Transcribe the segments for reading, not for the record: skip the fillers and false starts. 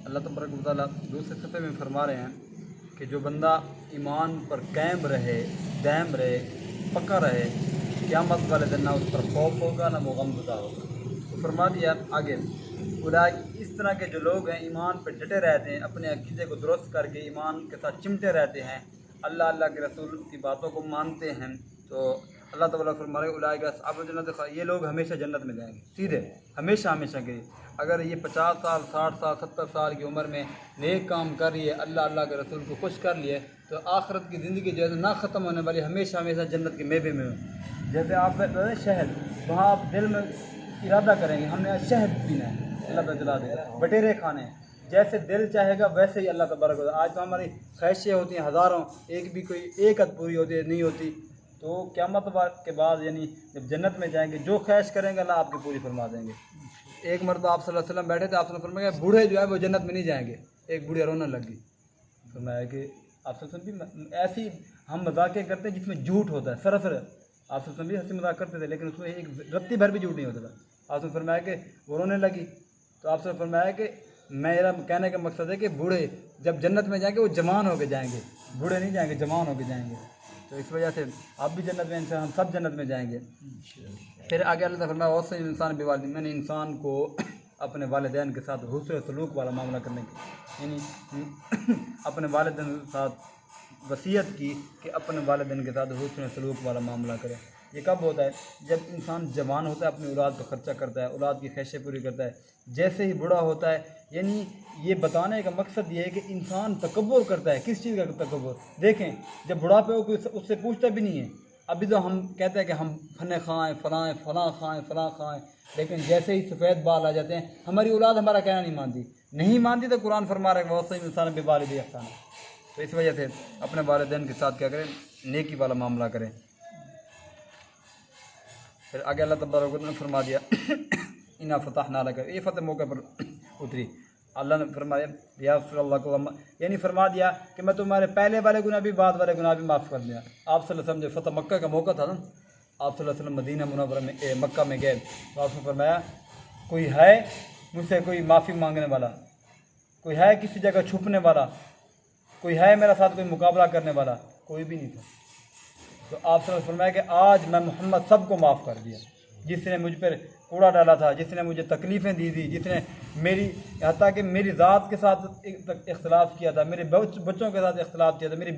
अल्लाह तबारक व तआला दूसरे सफ़े में फरमा रहे हैं कि जो बंदा ईमान पर कायम रहे, दायम रहे, पक्का रहे, क़यामत वाले दिन ना उस पर खौफ होगा ना वो गमज़दा होगा। तो फरमा दिया आगे, उलाइक इस तरह के जो लोग हैं ईमान पर डटे रहते हैं, अपने अक़ीदे को दुरुस्त करके ईमान के साथ चिमटे रहते हैं, अल्लाह अल्लाह के रसूल की बातों को मानते हैं, तो अल्लाह ताला फरमा रहे उलाइक अस्हाबुल जन्नत, ये लोग हमेशा जन्नत में जाएंगे, सीधे हमेशा हमेशा के लिए। अगर ये 50 साल 60 साल 70 साल की उम्र में नेक काम कर रही है, अल्लाह अल्लाह के रसूल को खुश कर लिए, तो आखिरत की ज़िंदगी जो है ना ख़त्म होने वाली, हमेशा हमेशा जन्नत के मेवे में। जैसे आप शहद, वहाँ आप दिल में इरादा करेंगे हमने आज शहद पीना है, अल्लाह ताला जला देगा, बटेरे खाने हैं, जैसे दिल चाहेगा वैसे ही अल्लाह तबारक व तआला। आज तो हमारी ख्वाहिशें होती हैं हज़ारों, एक भी कोई एक हद पूरी होती है नहीं होती, तो क़यामत के बाद यानी जब जन्नत में जाएंगे जो ख्वाहिश करेंगे अल्लाह आपकी पूरी फरमा देंगे। एक मरतबा आप सल्लल्लाहु अलैहि वसल्लम बैठे थे, आप सल्लल्लाहु अलैहि वसल्लम फरमाया बूढ़े जो है वो जन्नत में नहीं जाएंगे। एक बूढ़ी रोने लगी, फरमाया कि आप सल्लल्लाहु अलैहि वसल्लम ऐसी हम मजाकें करते हैं जिसमें झूठ होता है, सरासर आप सल्लल्लाहु अलैहि वसल्लम भी हंसी मजाक करते थे, लेकिन उसमें एक रत्ती भर भी झूठ नहीं होता था। आप फरमाया कि वो रोने लगी, तो आप फरमाया कि मेरा कहने का मकसद है कि बूढ़े जब जन्नत में जाएंगे वो जवान होकर जाएंगे, बूढ़े नहीं जाएंगे, जवान होकर जाएंगे। तो इस वजह से आप भी जन्नत में, इंसान हम सब जन्नत में जाएंगे। फिर आगे अल्लाह ताला फरमाया वैसे इंसान बेवालिद, मैंने इंसान को अपने वालिदैन के साथ हुस्न सलूक वाला मामला करने की, यानी अपने वालिदैन के साथ वसीयत की कि अपने वालिदैन के साथ हुस्न सलूक वाला मामला करें। ये कब होता है? जब इंसान जवान होता है, अपनी औलाद पर ख़र्चा करता है, औलाद की ख्वाहिशें पूरी करता है। जैसे ही बूढ़ा होता है, यानी ये बताने का मकसद ये है कि इंसान तकब्बुर करता है। किस चीज़ का तकब्बुर? देखें, जब बुढ़ापे हो कोई उससे पूछता भी नहीं है। अभी तो हम कहते हैं कि हम फने खाएँ, फलाएँ, फलां खाएँ, फलां खाएँ, लेकिन जैसे ही सफ़ेद बाल आ जाते हैं, हमारी औलाद हमारा कहना नहीं मानती, तो कुरान फरमा रहा है बहुत सही इंसान बेवालिद ihसान। तो इस वजह से अपने वालिदैन के साथ क्या करें? नेकी वाला मामला करें। फिर आगे अल्लाह तबारक व तआला ने फरमा दिया इन्ना फ़तहना लक, ये फतह मौके पर उतरी। अल्लाह ने फरमाया या यानी फरमा दिया कि मैं तुम्हारे पहले वाले गुनाह भी, बाद वाले गुनाह भी माफ़ कर दिया। आप सल्लल्लाहु अलैहि वसल्लम जब फतह मक्का का मौका था ना, आप सल्लल्लाहु अलैहि वसल्लम मदीना मुनव्वरा में मक्का में गए, तो आपने फरमाया कोई है मुझसे कोई माफ़ी मांगने वाला, कोई है किसी जगह छुपने वाला, कोई है मेरा साथ कोई मुकाबला करने वाला? कोई भी नहीं था। तो आप सल्लल्लाहु अलैहि वसल्लम फरमाया कि आज मैं मोहम्मद सबको माफ़ कर दिया, जिसने मुझ पर कूड़ा डाला था, जिसने मुझे तकलीफ़ें दी थी, जिसने मेरी हत्ता कि मेरी ज़ात के साथ इख्तलाफ किया था, मेरे बच्चों के साथ इख्तलाफ किया था, मेरे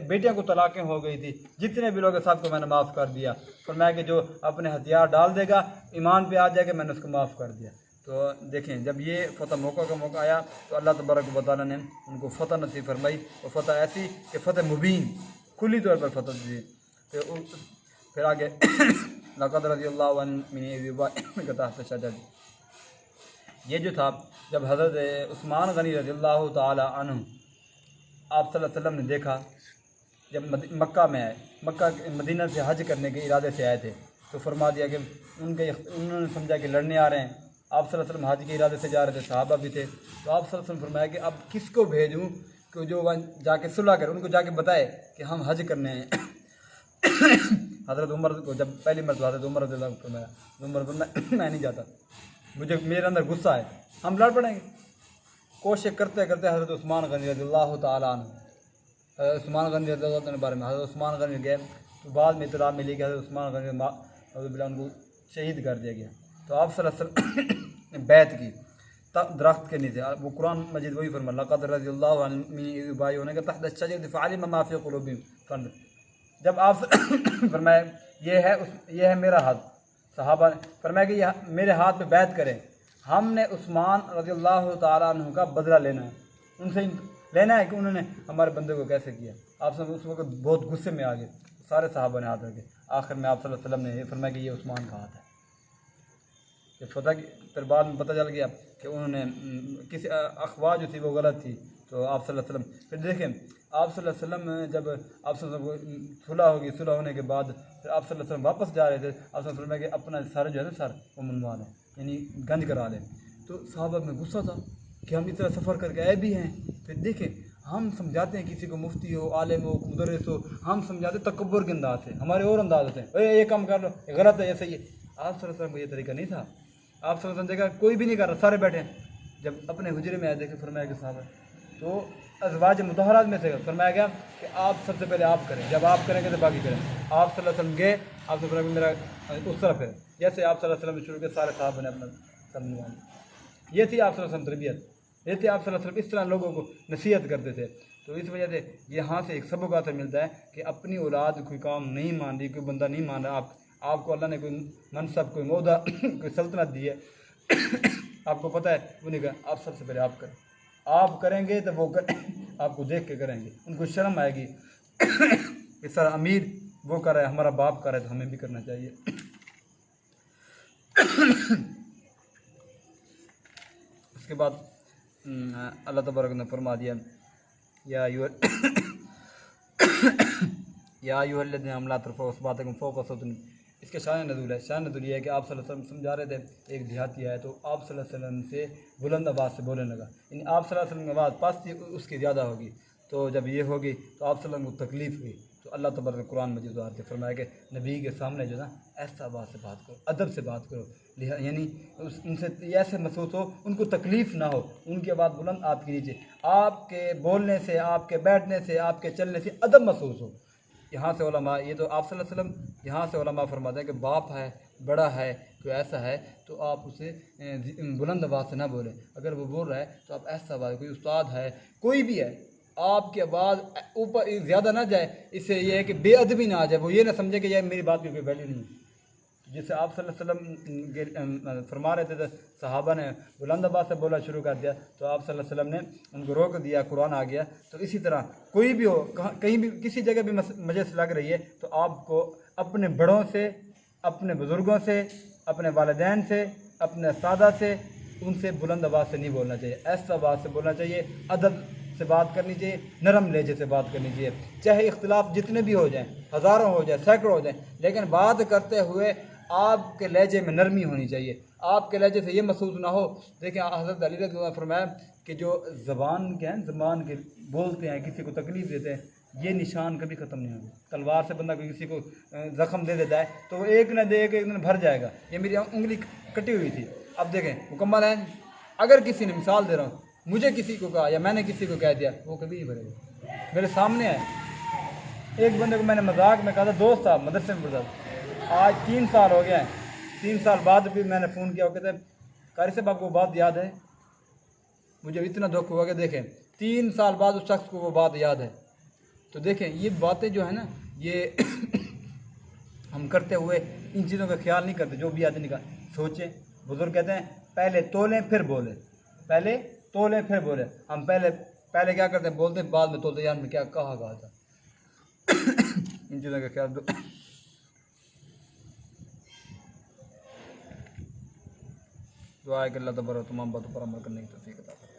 बेटियों को तलाक़ें हो गई थी, जितने भी लोग सबको मैंने माफ़ कर दिया। फरमाया कि जो अपने हथियार डाल देगा, ईमान पे आ जाएगा, मैंने उसको माफ़ कर दिया। तो देखें, जब ये फ़तह मौका का मौका आया तो अल्लाह तबारक व तआला ने उनको फ़तह नसीब फरमाई, और फ़तह ऐसी कि फ़तह मुबीन, खुली तौर पर फ़तह दी। फिर आगे लक़द रज़ियल्लाहु अन्हु शजर, ये जो था जब हज़रत उस्मान गनी रज़ियल्लाहु ताला अन्हु आप सल्लल्लाहु अलैहि वसल्लम ने देखा, जब मक्का में आए, मक्का मदीना से हज करने के इरादे से आए थे, तो फरमा दिया कि उन्होंने समझा कि लड़ने आ रहे हैं। आप सल्लल्लाहु अलैहि वसल्लम हज के इरादे से जा रहे थे, सहाबा भी थे। तो आप सल्लल्लाहु अलैहि वसल्लम फरमाया कि अब किसको भेजूँ कि जो वहाँ जाके सुलह करे, उनको जाके बताए कि हम हज करने हैं। हज़रत उमर को जब पहली मरतबा हज़रत उमर फरमाया, मैं नहीं जाता, मेरे अंदर गुस्सा है, हम लड़ पड़ेंगे। कोशिश करते करते हज़रत उस्मान गनी रज़ियल्लाहु ताला अन्हु, उस्मान गनी रज़ियल्लाहु ताला के बारे में हज़रत उस्मान गनी गए, तो बाद में इत्तला मिली कि हज़रत उस्मान गनी उनको शहीद कर दिया गया। तो आप सल्लल्लाहु अलैहि वसल्लम ने बैत की दरख्त के नीचे, वो कुरान मजीद वही फरमा लक़द रज़ियल्लाहु अन्हुम युबायिऊनका तहत अश-शजरति फ़अलिम मा फ़ी क़ुलूबिहिम। जब आप फरमाया ये है मेरा हाथ, सहाबा ने फरमाया कि यह मेरे हाथ पे बैत करें, हमने उस्मान रज़ियल्लाहु ताला अन्हु का बदला लेना है, उनसे लेना है कि उन्होंने हमारे बंदे को कैसे किया। आप सब उस वक्त बहुत गुस्से में आ गए, सारे सहाबा ने हाथ रखे। आखिर में आप सल्लल्लाहु अलैहि वसल्लम ने ये फरमाया कि ये उस्मान का हाथ है। कि फतह की फिर बाद में पता चल गया कि उन्होंने किसी अखबार जो थी वो गलत थी। तो आप सल्लल्लाहु अलैहि वसल्लम फिर देखें, आप सल्लल्लाहु अलैहि वसल्लम जब आप सल्लल्लाहु अलैहि वसल्लम सुलह होगी, सुलह होने के बाद फिर आप सल्लल्लाहु अलैहि वसल्लम वापस जा रहे थे। आप सल्लल्लाहु अलैहि वसल्लम कि अपना सर जो है ना, सर वो मुंडवा लें, यानी गंज करा लें। तो सहाबा में गुस्सा था कि हम इतना सफ़र करके आए भी हैं। फिर देखें हम समझाते हैं किसी को, मुफ्ती हो, आलिम हो, मुदर्रिस हो, हम समझाते तकब्बुर के अंदाज से, हमारे और अंदाज होते हैं, ये काम कर लो, ये गलत है, ये सही है। आप सल्लल्लाहु अलैहि वसल्लम को ये तरीका नहीं था। आप सल्लल्लाहु अलैहि वसल्लम देखा कोई भी नहीं कर रहा, सारे बैठे हैं। जब अपने हुजरे में आए देखे, फरमाया कि साहब तो अज़वाज मुतहरात में से फरमाया गया कि आप सबसे पहले आप करें, जब आप करेंगे तो बाकी करें। आप सल्लल्लाहु अलैहि वसल्लम गए, आपने फरमाया कि मेरा उस तरफ है, जैसे आप सल्लल्लाहु अलैहि वसल्लम शुरू के सारे साहब ने अपना सब। ये थी आप सल्लल्लाहु अलैहि वसल्लम तरबियत, ये थी आप सल्लल्लाहु अलैहि वसल्लम इस तरह लोगों को नसीहत करते थे। तो इस वजह से यहाँ से एक सबक आता मिलता है कि अपनी औलाद कोई काम नहीं मान रही, कोई बंदा नहीं मान रहा, आपको अल्लाह ने कोई मनसब, कोई मोहदा, कोई सल्तनत दी है, आपको पता है, उन्हें कहा आप सबसे पहले आप करें। आप करेंगे तो वो आपको देख के करेंगे, उनको शर्म आएगी। इस तरह अमीर वो कर रहा है, हमारा बाप कर रहा है, तो हमें भी करना चाहिए। उसके बाद अल्लाह तबारक ने फरमा दिया, या युहल्लज़ीना आमनू ला तुरफ़अू अस्वातकुम फ़ौक़ सौतिन। इसके शान नज़ूल है। शान नज़ूल ये है कि आप सल्लल्लाहु अलैहि वसल्लम समझा रहे थे, एक देहाती आया तो आप सल्लल्लाहु अलैहि वसल्लम से बुलंद आवाज़ से बोलने लगा, यानी आप सल्लल्लाहु अलैहि वसल्लम की आवाज़ पास थी, उसकी ज़्यादा होगी। तो जब ये होगी तो आप सल्लल्लाहु अलैहि वसल्लम को तकलीफ़ हुई, तो अल्लाह तबारक कुरान मजीद उतार के फरमाया कि नबी के सामने जो ना ऐसा आवाज़ से बात करो, अदब से बात करो, यानी उनसे ऐसे महसूस हो, उनको तकलीफ़ ना हो, उनकी आवाज़ बुलंद आपके नीचे, आपके बोलने से, आपके बैठने से, आपके चलने से अदब महसूस हो। यहाँ से उलमा, ये तो आप सल्लल्लाहु अलैहि वसल्लम, यहाँ से उलमा फरमाते हैं कि बाप है, बड़ा है, कोई ऐसा है तो आप उसे बुलंद आवाज़ से ना बोलें। अगर वो बोल रहा है तो आप ऐसा आवाज़, कोई उस्ताद है, कोई भी है, आपकी आवाज़ ऊपर ज़्यादा ना जाए, इससे ये है कि बेअदबी ना आ जाए, वो ये ना समझे कि यार मेरी बात की कोई वैल्यू नहीं है। जिससे आप सल्लल्लाहु अलैहि वसल्लम फरमा रहे थे तो सहाबा ने बुलंद आवाज़ से बोला शुरू कर दिया, तो आप सल्लल्लाहु अलैहि वसल्लम ने उनको रोक दिया, कुरान आ गया। तो इसी तरह कोई भी हो, कहीं भी किसी जगह भी मजलिस लग रही है, तो आपको अपने बड़ों से, अपने बुज़ुर्गों से, अपने वालिदैन से, अपने उस्तादा से, उनसे बुलंद आवाज़ से नहीं बोलना चाहिए, ऐसा आवाज़ से बोलना चाहिए, अदब से बात करनी चाहिए, नरम लहजे से बात करनी चाहिए। चाहे इख्तिलाफ जितने भी हो जाएं, हज़ारों हो जाए, सैकड़ों हो जाएं, लेकिन बात करते हुए आपके लहजे में नरमी होनी चाहिए, आपके लहजे से ये महसूस ना हो। देखिए हज़रत अली रज़ी अल्लाह अन्हु फरमाया कि जो ज़बान के हैं, ज़बान के बोलते हैं, किसी को तकलीफ़ देते हैं, ये निशान कभी ख़त्म नहीं होंगे। तलवार से बंदा किसी को ज़ख़म दे देता है तो वो एक न दे, एक दिन भर जाएगा। ये मेरी उंगली कटी हुई थी, अब देखें मुकम्मल है। अगर किसी ने, मिसाल दे रहा हूँ, मुझे किसी को कहा या मैंने किसी को कह दिया, वो कभी नहीं भरेगा। मेरे सामने है, एक बंदे को मैंने मजाक में कहा था, दोस्त था, मदरसे में पढ़ता था, आज 3 साल हो गए हैं, 3 साल बाद भी मैंने फ़ोन किया, वो कहते कारी साहब आपको बात याद है? मुझे इतना दुख हुआ कि देखें 3 साल बाद उस शख्स को वो बात याद है। तो देखें ये बातें जो है ना, ये हम करते हुए इन चीज़ों का ख्याल नहीं करते, जो भी आदमी का सोचें। बुज़ुर्ग कहते हैं पहले तोलें फिर बोलें, पहले तोलें फिर बोलें। हम पहले क्या करते हैं, बोलते हैं, बाद में तोलते यार मैं क्या कहा था। इन चीज़ों का ख्याल दुआ है कि अल्लाह तबारक तमाम बातों पर अमल करने की तौफीक अता फरमाए।